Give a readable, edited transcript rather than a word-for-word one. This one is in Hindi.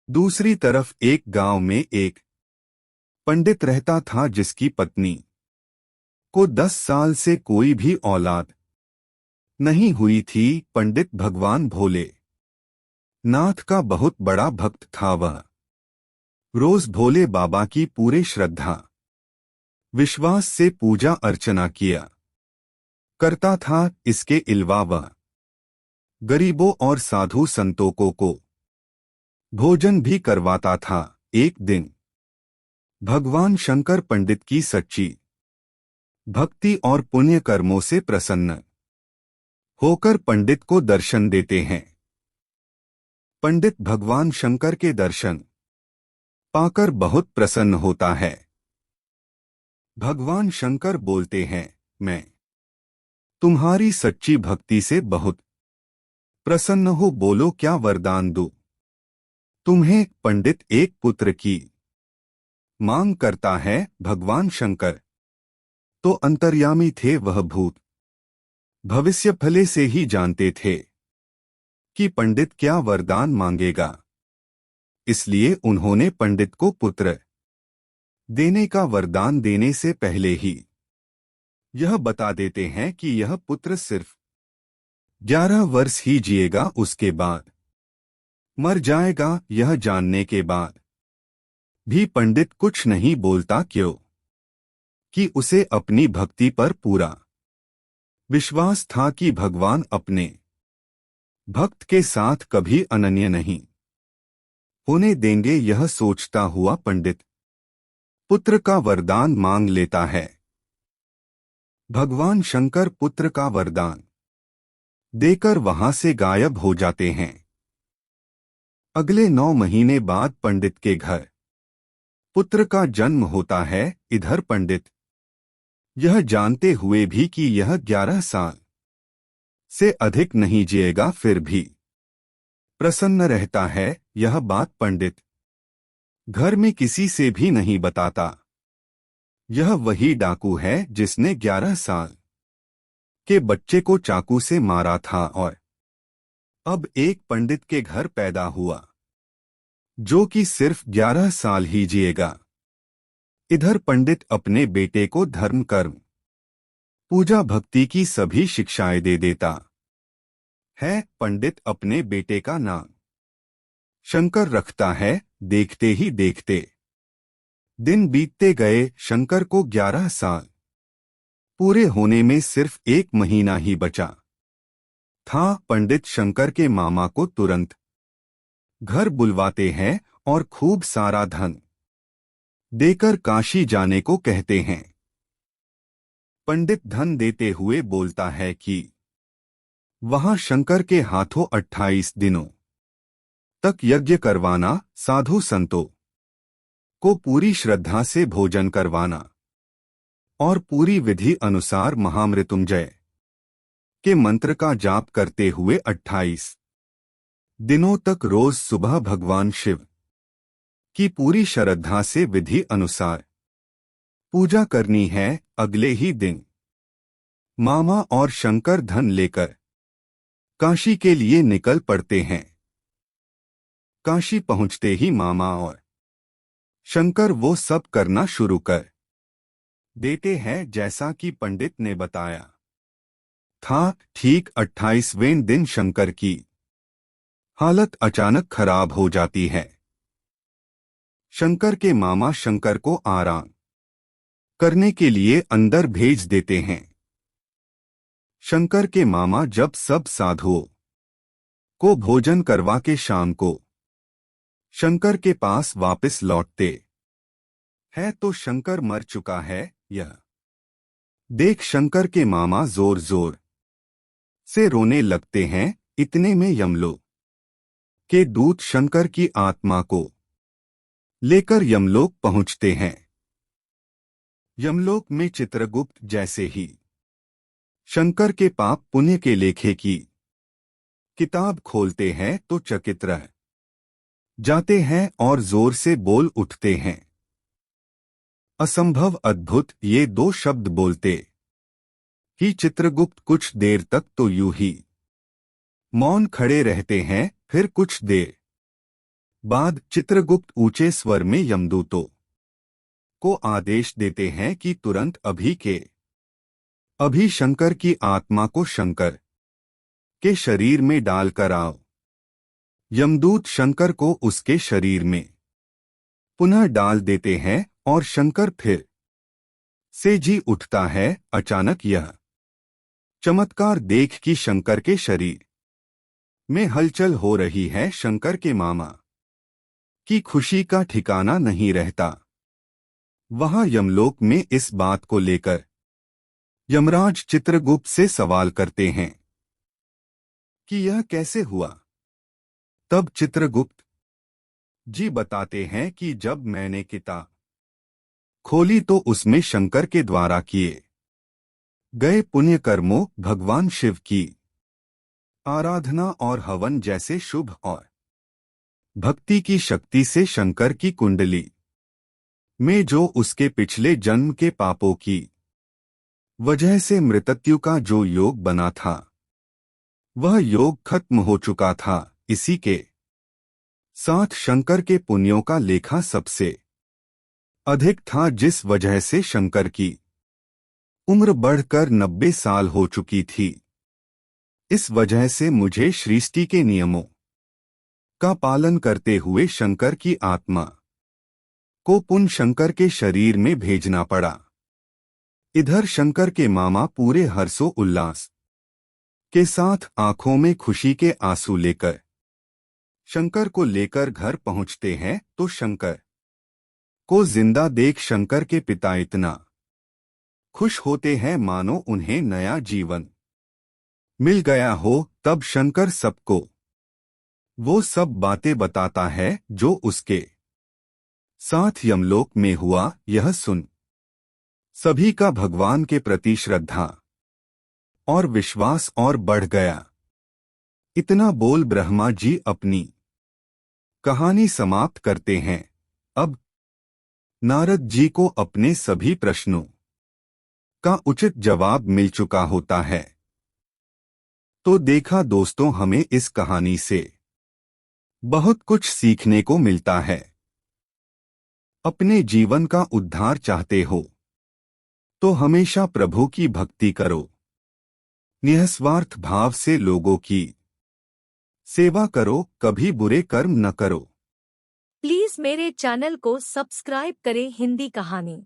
दूसरी तरफ एक गांव में एक पंडित रहता था जिसकी पत्नी को 10 साल से कोई भी औलाद नहीं हुई थी। पंडित भगवान भोले नाथ का बहुत बड़ा भक्त था। वह रोज भोले बाबा की पूरे श्रद्धा विश्वास से पूजा अर्चना किया करता था। इसके अलावा वह गरीबों और साधु संतों को भोजन भी करवाता था। एक दिन भगवान शंकर पंडित की सच्ची भक्ति और पुण्य कर्मों से प्रसन्न होकर पंडित को दर्शन देते हैं। पंडित भगवान शंकर के दर्शन पाकर बहुत प्रसन्न होता है। भगवान शंकर बोलते हैं, मैं तुम्हारी सच्ची भक्ति से बहुत प्रसन्न हो, बोलो क्या वरदान दूं तुम्हें। पंडित एक पुत्र की मांग करता है। भगवान शंकर तो अंतर्यामी थे, वह भूत भविष्य भले से ही जानते थे कि पंडित क्या वरदान मांगेगा। इसलिए उन्होंने पंडित को पुत्र देने का वरदान देने से पहले ही यह बता देते हैं कि यह पुत्र सिर्फ 11 वर्ष ही जिएगा, उसके बाद मर जाएगा। यह जानने के बाद भी पंडित कुछ नहीं बोलता, क्यों कि उसे अपनी भक्ति पर पूरा विश्वास था कि भगवान अपने भक्त के साथ कभी अनन्य नहीं होने देंगे। यह सोचता हुआ पंडित पुत्र का वरदान मांग लेता है। भगवान शंकर पुत्र का वरदान देकर वहां से गायब हो जाते हैं। अगले 9 महीने बाद पंडित के घर पुत्र का जन्म होता है। इधर पंडित यह जानते हुए भी कि यह 11 साल से अधिक नहीं जिएगा, फिर भी प्रसन्न रहता है। यह बात पंडित घर में किसी से भी नहीं बताता। यह वही डाकू है जिसने 11 साल के बच्चे को चाकू से मारा था और अब एक पंडित के घर पैदा हुआ जो कि सिर्फ 11 साल ही जिएगा। इधर पंडित अपने बेटे को धर्म कर्म पूजा भक्ति की सभी शिक्षाएं दे देता है। पंडित अपने बेटे का नाम शंकर रखता है। देखते ही देखते दिन बीतते गए। शंकर को 11 साल पूरे होने में सिर्फ 1 महीना ही बचा था। पंडित शंकर के मामा को तुरंत घर बुलवाते हैं और खूब सारा धन देकर काशी जाने को कहते हैं। पंडित धन देते हुए बोलता है कि वहां शंकर के हाथों 28 दिनों तक यज्ञ करवाना, साधु संतों को पूरी श्रद्धा से भोजन करवाना और पूरी विधि अनुसार महामृत्युंजय के मंत्र का जाप करते हुए 28 दिनों तक रोज सुबह भगवान शिव की पूरी श्रद्धा से विधि अनुसार पूजा करनी है। अगले ही दिन मामा और शंकर धन लेकर काशी के लिए निकल पड़ते हैं। काशी पहुंचते ही मामा और शंकर वो सब करना शुरू कर देते हैं जैसा कि पंडित ने बताया था। ठीक 28वें दिन शंकर की हालत अचानक खराब हो जाती है। शंकर के मामा शंकर को आराम करने के लिए अंदर भेज देते हैं। शंकर के मामा जब सब साधुओं को भोजन करवा के शाम को शंकर के पास वापस लौटते हैं तो शंकर मर चुका है। यह देख शंकर के मामा जोर जोर से रोने लगते हैं। इतने में यमलोक के दूत शंकर की आत्मा को लेकर यमलोक पहुंचते हैं। यमलोक में चित्रगुप्त जैसे ही शंकर के पाप पुण्य के लेखे की किताब खोलते हैं तो चकित रह जाते हैं और जोर से बोल उठते हैं, असंभव, अद्भुत। ये 2 शब्द बोलते ही चित्रगुप्त कुछ देर तक तो यूं ही मौन खड़े रहते हैं। फिर कुछ देर बाद चित्रगुप्त ऊंचे स्वर में यमदूतों को आदेश देते हैं कि तुरंत अभी शंकर की आत्मा को शंकर के शरीर में डालकर आओ। यमदूत शंकर को उसके शरीर में पुनः डाल देते हैं और शंकर फिर से जी उठता है। अचानक यह चमत्कार देख कि शंकर के शरीर में हलचल हो रही है। शंकर के मामा की खुशी का ठिकाना नहीं रहता। वहां यमलोक में इस बात को लेकर यमराज चित्रगुप्त से सवाल करते हैं कि यह कैसे हुआ। तब चित्रगुप्त जी बताते हैं कि जब मैंने किताब खोली तो उसमें शंकर के द्वारा किए गए पुण्य कर्मों, भगवान शिव की आराधना और हवन जैसे शुभ और भक्ति की शक्ति से शंकर की कुंडली में जो उसके पिछले जन्म के पापों की वजह से मृत्यु का जो योग बना था वह योग खत्म हो चुका था। इसी के साथ शंकर के पुण्यों का लेखा सबसे अधिक था, जिस वजह से शंकर की उम्र बढ़कर 90 साल हो चुकी थी। इस वजह से मुझे सृष्टि के नियमों का पालन करते हुए शंकर की आत्मा को पुनः शंकर के शरीर में भेजना पड़ा। इधर शंकर के मामा पूरे हर्षो उल्लास के साथ आंखों में खुशी के आंसू लेकर शंकर को लेकर घर पहुंचते हैं तो शंकर को जिंदा देख शंकर के पिता इतना खुश होते हैं मानो उन्हें नया जीवन मिल गया हो। तब शंकर सबको वो सब बातें बताता है जो उसके साथ यमलोक में हुआ। यह सुन सभी का भगवान के प्रति श्रद्धा और विश्वास और बढ़ गया। इतना बोल ब्रह्मा जी अपनी कहानी समाप्त करते हैं। अब नारद जी को अपने सभी प्रश्नों का उचित जवाब मिल चुका होता है। तो देखा दोस्तों, हमें इस कहानी से बहुत कुछ सीखने को मिलता है। अपने जीवन का उद्धार चाहते हो तो हमेशा प्रभु की भक्ति करो, निस्वार्थ भाव से लोगों की सेवा करो, कभी बुरे कर्म न करो। प्लीज मेरे चैनल को सब्सक्राइब करें हिंदी कहानी।